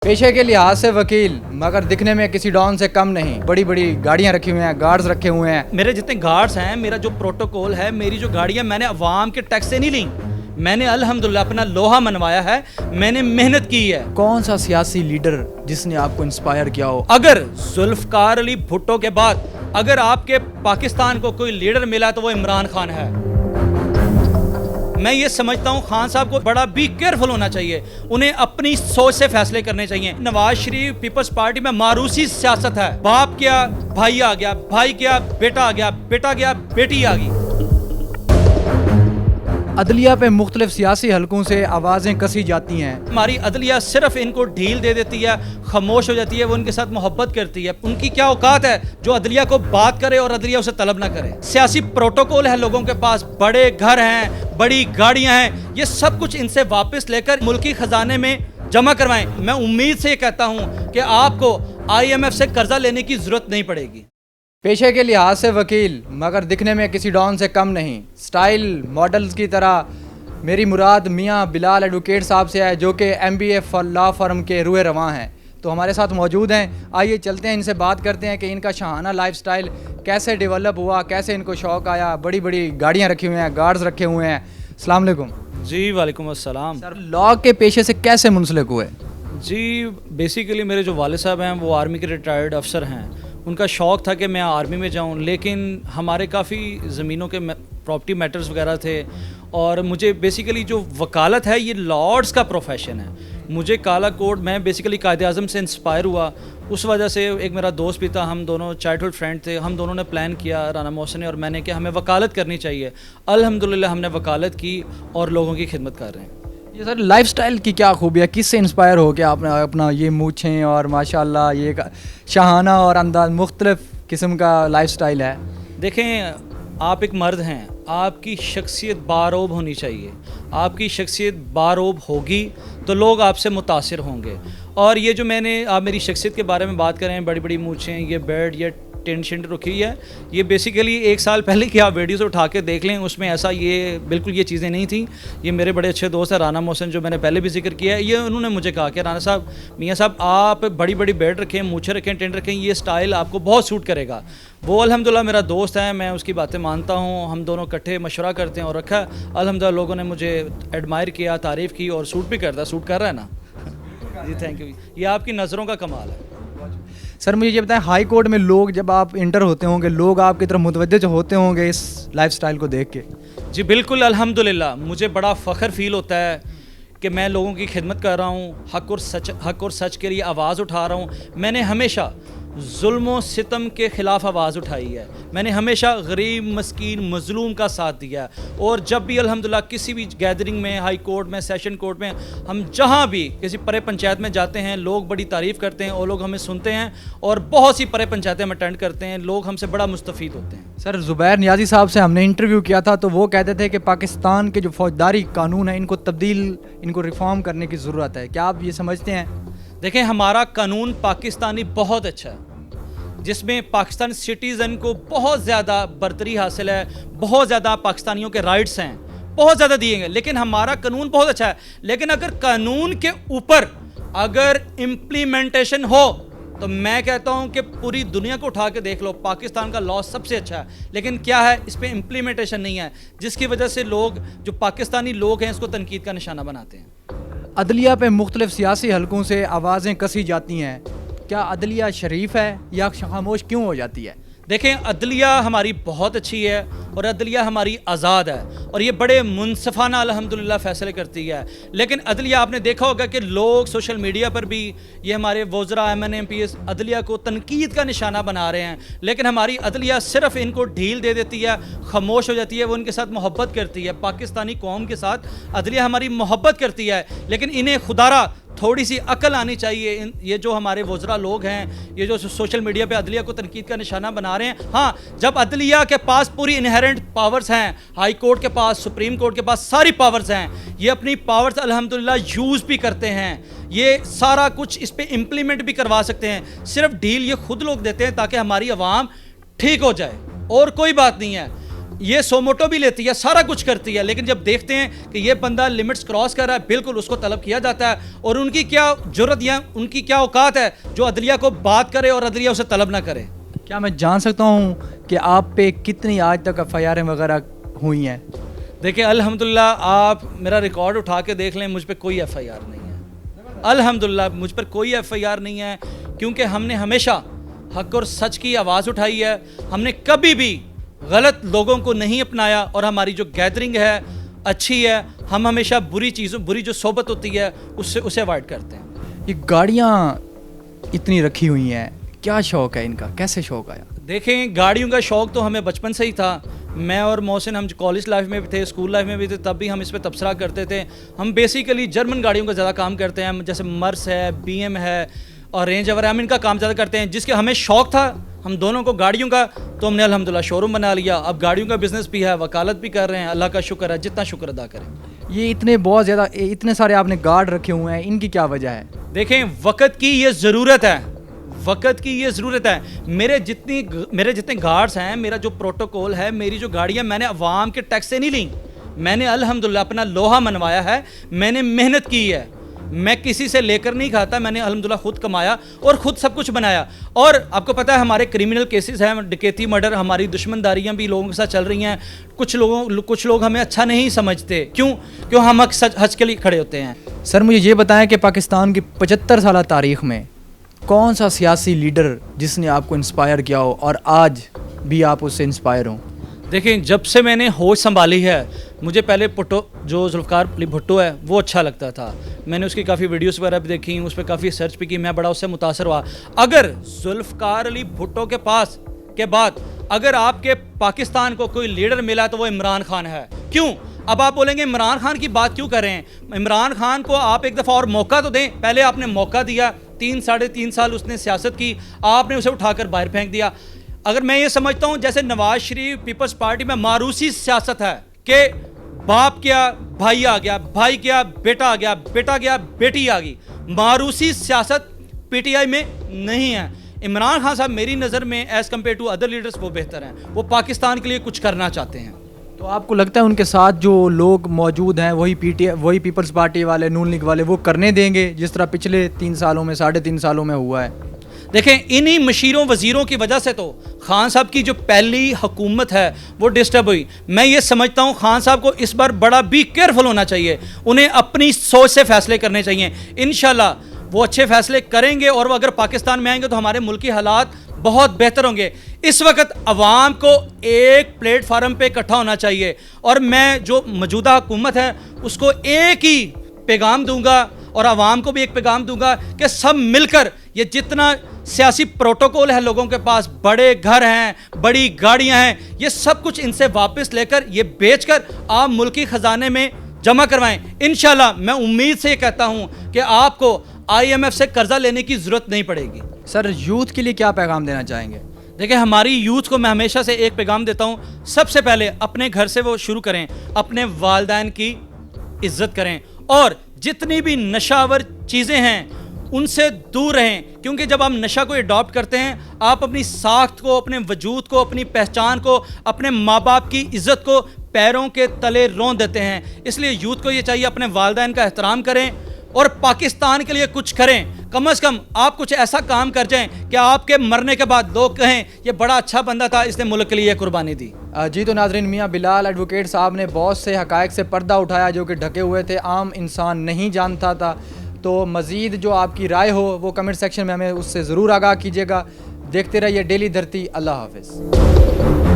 پیشے کے لحاظ سے وکیل مگر دکھنے میں کسی ڈان سے کم نہیں. بڑی بڑی گاڑیاں رکھی ہوئی ہیں, گارڈز رکھے ہوئے ہیں. میرے جتنے گارڈز ہیں, میرا جو پروٹوکول ہے, میری جو گاڑیاں میں نے عوام کے ٹیکس سے نہیں لیں. میں نے الحمدللہ اپنا لوہا منوایا ہے, میں نے محنت کی ہے. کون سا سیاسی لیڈر جس نے آپ کو انسپائر کیا ہو؟ اگر ذوالفقار علی بھٹو کے بعد اگر آپ کے پاکستان کو کوئی لیڈر ملا تو وہ عمران خان ہے. میں یہ سمجھتا ہوں خان صاحب کو بڑا بھی کیئرفل ہونا چاہیے, انہیں اپنی سوچ سے فیصلے کرنے چاہیے. نواز شریف پیپلز پارٹی میں ماروسی سیاست ہے. باپ کیا بھائی آ گیا, بھائی کیا بیٹا آ گیا, بیٹا گیا بیٹی آ گئی. عدلیہ پہ مختلف سیاسی حلقوں سے آوازیں کسی جاتی ہیں. ہماری عدلیہ صرف ان کو ڈھیل دے دیتی ہے, خاموش ہو جاتی ہے, وہ ان کے ساتھ محبت کرتی ہے. ان کی کیا اوقات ہے جو عدلیہ کو بات کرے اور عدلیہ اسے طلب نہ کرے. سیاسی پروٹوکول ہے لوگوں کے پاس, بڑے گھر ہیں, بڑی گاڑیاں ہیں, یہ سب کچھ ان سے واپس لے کر ملکی خزانے میں جمع کروائیں. میں امید سے یہ کہتا ہوں کہ آپ کو IMF سے قرضہ لینے کی ضرورت نہیں پڑے گی. پیشے کے لحاظ سے وکیل مگر دکھنے میں کسی ڈان سے کم نہیں. سٹائل ماڈلز کی طرح میری مراد میاں بلال ایڈوکیٹ صاحب سے ہے, جو کہ MBA لا فرم کے روئے رواں ہیں. تو ہمارے ساتھ موجود ہیں, آئیے چلتے ہیں ان سے بات کرتے ہیں کہ ان کا شاہانہ لائف سٹائل کیسے ڈیولپ ہوا, کیسے ان کو شوق آیا. بڑی بڑی گاڑیاں رکھی ہوئی ہیں, گارڈز رکھے ہوئے ہیں. السلام علیکم. جی وعلیکم السلام. سر لاء کے پیشے سے کیسے منسلک ہوئے؟ جی بیسیکلی میرے جو والد صاحب ہیں وہ آرمی کے ریٹائرڈ افسر ہیں. ان کا شوق تھا کہ میں آرمی میں جاؤں, لیکن ہمارے کافی زمینوں کے پراپرٹی میٹرز وغیرہ تھے, اور مجھے بیسیکلی جو وکالت ہے یہ لارڈز کا پروفیشن ہے. مجھے کالا کوٹ, میں بیسیکلی قائد اعظم سے انسپائر ہوا. اس وجہ سے ایک میرا دوست بھی تھا, ہم دونوں چائلڈ ہوڈ فرینڈ تھے, ہم دونوں نے پلان کیا, رانا محسن نے اور میں نے, کہ ہمیں وکالت کرنی چاہیے. الحمدللہ ہم نے وکالت کی اور لوگوں کی خدمت کر رہے ہیں. یہ سر لائف سٹائل کی کیا خوبی ہے, کس سے انسپائر ہو کے آپ نے اپنا یہ مونچھیں اور ماشاءاللہ یہ شاہانہ اور انداز مختلف قسم کا لائف سٹائل ہے؟ دیکھیں, آپ ایک مرد ہیں, آپ کی شخصیت باروب ہونی چاہیے. آپ کی شخصیت باروب ہوگی تو لوگ آپ سے متاثر ہوں گے. اور یہ جو میں نے, آپ میری شخصیت کے بارے میں بات کریں, بڑی بڑی مونچھیں, یہ بیڈ, یہ ٹینٹ شنٹ رکھی ہے, یہ بیسیکلی 1 سال پہلے کی آپ ویڈیوز اٹھا کے دیکھ لیں, اس میں ایسا یہ بالکل یہ چیزیں نہیں تھیں. یہ میرے بڑے اچھے دوست ہیں رانا محسن, جو میں نے پہلے بھی ذکر کیا ہے, یہ انہوں نے مجھے کہا کہ رانا صاحب, میاں صاحب آپ بڑی بڑی بیڈ رکھیں, مونچھیں رکھیں, ٹینٹ رکھیں, یہ سٹائل آپ کو بہت سوٹ کرے گا. وہ الحمدللہ میرا دوست ہے, میں اس کی باتیں مانتا ہوں, ہم دونوں اکٹھے مشورہ کرتے ہیں اور رکھا. الحمدللہ لوگوں نے مجھے ایڈمائر کیا, تعریف کی, اور سوٹ بھی کرتا ہے, سوٹ کر رہا ہے نا. جی تھینک یو. یہ آپ کی نظروں کا کمال ہے. سر مجھے یہ بتائیں, ہائی کورٹ میں لوگ جب آپ انٹر ہوتے ہوں گے, لوگ آپ کی طرف متوجہ ہوتے ہوں گے اس لائف سٹائل کو دیکھ کے؟ جی بالکل الحمدللہ, مجھے بڑا فخر فیل ہوتا ہے کہ میں لوگوں کی خدمت کر رہا ہوں, حق اور سچ کے لیے آواز اٹھا رہا ہوں. میں نے ہمیشہ ظلم و ستم کے خلاف آواز اٹھائی ہے. میں نے ہمیشہ غریب, مسکین, مظلوم کا ساتھ دیا ہے. اور جب بھی الحمدللہ کسی بھی گیدرنگ میں, ہائی کورٹ میں, سیشن کورٹ میں, ہم جہاں بھی کسی پرے پنچایت میں جاتے ہیں, لوگ بڑی تعریف کرتے ہیں, اور لوگ ہمیں سنتے ہیں, اور بہت سی پرے پنچایتیں ہم اٹینڈ کرتے ہیں, لوگ ہم سے بڑا مستفید ہوتے ہیں. سر زبیر نیازی صاحب سے ہم نے انٹرویو کیا تھا, تو وہ کہتے تھے کہ پاکستان کے جو فوجداری قانون ہیں, ان کو تبدیل, ان کو ریفارم کرنے کی ضرورت ہے. کیا آپ یہ سمجھتے ہیں؟ دیکھیں, ہمارا قانون پاکستانی بہت اچھا ہے, جس میں پاکستان سٹیزن کو بہت زیادہ برتری حاصل ہے, بہت زیادہ پاکستانیوں کے رائٹس ہیں, بہت زیادہ دیے گئے. لیکن ہمارا قانون بہت اچھا ہے, لیکن اگر قانون کے اوپر اگر امپلیمنٹیشن ہو تو میں کہتا ہوں کہ پوری دنیا کو اٹھا کے دیکھ لو, پاکستان کا لاء سب سے اچھا ہے. لیکن کیا ہے, اس پہ امپلیمنٹیشن نہیں ہے, جس کی وجہ سے لوگ, جو پاکستانی لوگ ہیں, اس کو تنقید کا نشانہ بناتے ہیں. عدلیہ پہ مختلف سیاسی حلقوں سے آوازیں کسی جاتی ہیں, کیا عدلیہ شریف ہے یا خاموش کیوں ہو جاتی ہے؟ دیکھیں, عدلیہ ہماری بہت اچھی ہے, اور عدلیہ ہماری آزاد ہے, اور یہ بڑے منصفانہ الحمدللہ فیصلے کرتی ہے. لیکن عدلیہ, آپ نے دیکھا ہوگا کہ لوگ سوشل میڈیا پر بھی, یہ ہمارے وزراء, MN MPs عدلیہ کو تنقید کا نشانہ بنا رہے ہیں. لیکن ہماری عدلیہ صرف ان کو ڈھیل دے دیتی ہے, خاموش ہو جاتی ہے, وہ ان کے ساتھ محبت کرتی ہے. پاکستانی قوم کے ساتھ عدلیہ ہماری محبت کرتی ہے, لیکن انہیں خدارہ تھوڑی سی عقل آنی چاہیے. یہ جو ہمارے وزراء لوگ ہیں, یہ جو سوشل میڈیا پہ عدلیہ کو تنقید کا نشانہ بنا رہے ہیں, ہاں جب عدلیہ کے پاس پوری انہیرنٹ پاورز ہیں, ہائی کورٹ کے پاس, سپریم کورٹ کے پاس ساری پاورز ہیں, یہ اپنی پاورز الحمدللہ یوز بھی کرتے ہیں, یہ سارا کچھ اس پہ امپلیمنٹ بھی کروا سکتے ہیں. صرف ڈیل یہ خود لوگ دیتے ہیں تاکہ ہماری عوام ٹھیک ہو جائے, اور کوئی بات نہیں ہے. یہ سوموٹو بھی لیتی ہے, سارا کچھ کرتی ہے, لیکن جب دیکھتے ہیں کہ یہ بندہ لمٹس کراس کر رہا ہے, بالکل اس کو طلب کیا جاتا ہے. اور ان کی کیا جرت یا ان کی کیا اوقات ہے جو عدلیہ کو بات کرے اور عدلیہ اسے طلب نہ کرے. کیا میں جان سکتا ہوں کہ آپ پہ کتنی آج تک ایف آئی آریں وغیرہ ہوئی ہیں؟ دیکھیں الحمدللہ آپ میرا ریکارڈ اٹھا کے دیکھ لیں, مجھ پہ کوئی ایف آئی آر نہیں ہے. الحمدللہ مجھ پر کوئی ایف آئی آر نہیں ہے, کیونکہ ہم نے ہمیشہ حق اور سچ کی آواز اٹھائی ہے. ہم نے کبھی بھی غلط لوگوں کو نہیں اپنایا, اور ہماری جو گیدرنگ ہے اچھی ہے. ہم ہمیشہ بری جو صحبت ہوتی ہے اسے اوائڈ کرتے ہیں. یہ گاڑیاں اتنی رکھی ہوئی ہیں, کیا شوق ہے ان کا, کیسے شوق آیا؟ دیکھیں گاڑیوں کا شوق تو ہمیں بچپن سے ہی تھا. میں اور محسن ہم کالج لائف میں بھی تھے, اسکول لائف میں بھی تھے, تب بھی ہم اس پہ تبصرہ کرتے تھے. ہم بیسیکلی جرمن گاڑیوں کا زیادہ کام کرتے ہیں, جیسے مرس ہے, بی ایم ہے اور رینج روور ہے. ہم ان کا کام زیادہ کرتے ہیں, جس کے ہمیں شوق تھا ہم دونوں کو گاڑیوں کا, تو ہم نے الحمدللہ شو روم بنا لیا. اب گاڑیوں کا بزنس بھی ہے, وکالت بھی کر رہے ہیں. اللہ کا شکر ہے, جتنا شکر ادا کریں. یہ اتنے سارے آپ نے گارڈ رکھے ہوئے ہیں, ان کی کیا وجہ ہے؟ دیکھیں وقت کی یہ ضرورت ہے, وقت کی یہ ضرورت ہے. میرے جتنے گارڈز ہیں, میرا جو پروٹوکول ہے, میری جو گاڑیاں میں نے عوام کے ٹیکس سے نہیں لیں. میں نے الحمدللہ اپنا لوہا منوایا ہے, میں نے محنت کی ہے, میں کسی سے لے کر نہیں کھاتا. میں نے الحمدللہ خود کمایا اور خود سب کچھ بنایا. اور آپ کو پتہ ہے ہمارے کرمنل کیسز ہیں, ڈکیتی, مرڈر, ہماری دشمنداریاں بھی لوگوں کے ساتھ چل رہی ہیں. کچھ لوگ ہمیں اچھا نہیں سمجھتے. کیوں ہم حق کے لیے کھڑے ہوتے ہیں. سر مجھے یہ بتائیں کہ پاکستان کی 75 سالہ تاریخ میں کون سا سیاسی لیڈر جس نے آپ کو انسپائر کیا ہو اور آج بھی آپ اس سے انسپائر ہوں؟ دیکھیں جب سے میں نے ہوش سنبھالی ہے, مجھے پہلے جو ذوالفقار علی بھٹو ہے وہ اچھا لگتا تھا. میں نے اس کی کافی ویڈیوز وغیرہ بھی دیکھی, اس پہ کافی سرچ بھی کی, میں بڑا اس سے متاثر ہوا. اگر ذوالفقار علی بھٹو کے بعد اگر آپ کے پاکستان کو کوئی لیڈر ملا تو وہ عمران خان ہے. کیوں؟ اب آپ بولیں گے عمران خان کی بات کیوں کر رہے ہیں؟ عمران خان کو آپ ایک دفعہ اور موقع تو دیں. پہلے آپ نے موقع دیا, 3-3.5 سال اس نے سیاست کی, آپ نے اسے اٹھا کر باہر پھینک دیا. اگر میں یہ سمجھتا ہوں جیسے نواز شریف پیپلز پارٹی میں ماروسی سیاست ہے کہ باپ کیا بھائی آ گیا, بھائی کیا بیٹا آ گیا, بیٹا گیا بیٹی آ گئی, ماروسی سیاست پی ٹی آئی میں نہیں ہے. عمران خان صاحب میری نظر میں as compare to other leaders وہ بہتر ہیں, وہ پاکستان کے لیے کچھ کرنا چاہتے ہیں. تو آپ کو لگتا ہے ان کے ساتھ جو لوگ موجود ہیں وہی پیپلز پارٹی والے, نون لیگ والے, وہ کرنے دیں گے جس طرح پچھلے 3 سالوں میں 3.5 سالوں میں ہوا ہے؟ دیکھیں انہی مشیروں وزیروں کی وجہ سے تو خان صاحب کی جو پہلی حکومت ہے وہ ڈسٹرب ہوئی. میں یہ سمجھتا ہوں خان صاحب کو اس بار بڑا بھی کیئرفل ہونا چاہیے, انہیں اپنی سوچ سے فیصلے کرنے چاہیے. انشاءاللہ وہ اچھے فیصلے کریں گے, اور وہ اگر پاکستان میں آئیں گے تو ہمارے ملکی حالات بہت بہتر ہوں گے. اس وقت عوام کو ایک پلیٹ فارم پہ اکٹھا ہونا چاہیے, اور میں جو موجودہ حکومت ہے اس کو ایک ہی پیغام دوں گا, اور عوام کو بھی ایک پیغام دوں گا کہ سب مل کر یہ جتنا سیاسی پروٹوکول ہے لوگوں کے پاس, بڑے گھر ہیں, بڑی گاڑیاں ہیں, یہ سب کچھ ان سے واپس لے کر, یہ بیچ کر آپ ملکی خزانے میں جمع کروائیں. انشاءاللہ میں امید سے یہ کہتا ہوں کہ آپ کو آئی ایم ایف سے قرضہ لینے کی ضرورت نہیں پڑے گی. سر یوتھ کے لیے کیا پیغام دینا چاہیں گے؟ دیکھیں ہماری یوتھ کو میں ہمیشہ سے ایک پیغام دیتا ہوں, سب سے پہلے اپنے گھر سے وہ شروع کریں, اپنے والدین کی عزت کریں, اور جتنی بھی نشاور چیزیں ہیں ان سے دور رہیں. کیونکہ جب آپ نشہ کو اڈاپٹ کرتے ہیں, آپ اپنی ساخت کو, اپنے وجود کو, اپنی پہچان کو, اپنے ماں باپ کی عزت کو پیروں کے تلے رون دیتے ہیں. اس لیے یوتھ کو یہ چاہیے اپنے والدین کا احترام کریں اور پاکستان کے لیے کچھ کریں. کم از کم آپ کچھ ایسا کام کر جائیں کہ آپ کے مرنے کے بعد لوگ کہیں یہ بڑا اچھا بندہ تھا, اس نے ملک کے لیے یہ قربانی دی. جی تو ناظرین, میاں بلال ایڈوکیٹ صاحب نے بہت سے حقائق سے پردہ اٹھایا جو کہ ڈھکے ہوئے تھے, عام انسان نہیں جانتا تھا. تو مزید جو آپ کی رائے ہو وہ کمنٹ سیکشن میں ہمیں اس سے ضرور آگاہ کیجیے گا. دیکھتے رہیے ڈیلی دھرتی. اللہ حافظ.